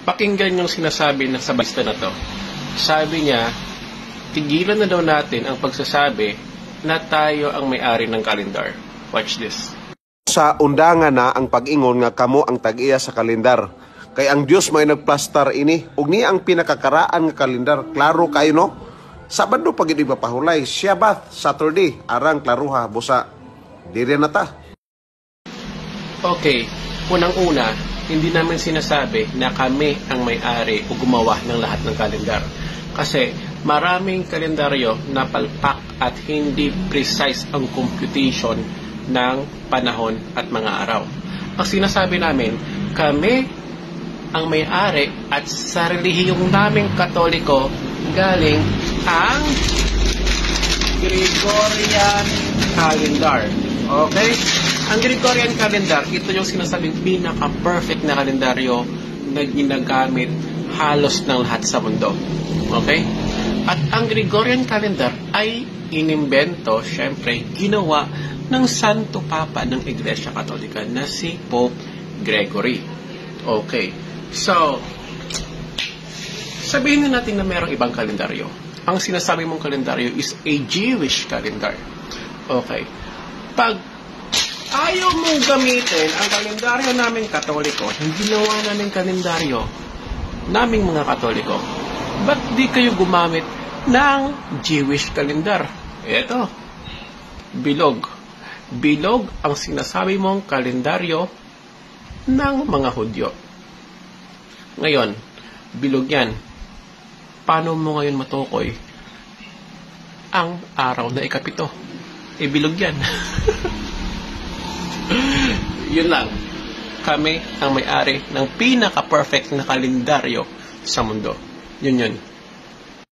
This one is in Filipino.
Pakinggan yung sinasabi ng sabalista na to. Sabi niya, tigilan na daw natin ang pagsasabi na tayo ang may-ari ng kalendar. Watch this. Sa undangan na ang pag-ingon nga kamo ang tag-iya sa kalendar. Kay ang Dios may nagplastar ini. Ug niya ang pinakakaraan nga kalendar. Klaro kayo no? Sabado pag hindi mapahulay. Shabbat, Saturday, arang klaruha, busa. Dire na ta. Okay, unang-una, hindi namin sinasabi na kami ang may-ari o gumawa ng lahat ng kalendar. Kasi maraming kalendaryo na palpak at hindi precise ang computation ng panahon at mga araw. Ang sinasabi namin, kami ang may-ari at sa relihiyong naming Katoliko galing ang Gregorian calendar. Okay? Ang Gregorian calendar, ito yung sinasabing pinaka-perfect na kalendaryo na ginagamit halos ng lahat sa mundo. Okay? At ang Gregorian calendar ay inimbento, syempre, ginawa ng Santo Papa ng Iglesia Katolika na si Pope Gregory. Okay. So, sabihin na natin na mayroong ibang kalendaryo. Ang sinasabi mong kalendaryo is a Jewish calendar. Okay. Pag ayaw mong gamitin ang kalendaryo naming Katoliko, yung ginawa naming kalendaryo naming mga Katoliko, ba't di kayo gumamit ng Jewish calendar? Eto, bilog. Bilog ang sinasabi mong kalendaryo ng mga Hudyo. Ngayon, bilog yan. Paano mo ngayon matukoy ang araw na ikapito? Bilog yan. Yun lang. Kami ang may-ari ng pinaka-perfect na kalendaryo sa mundo. Yun.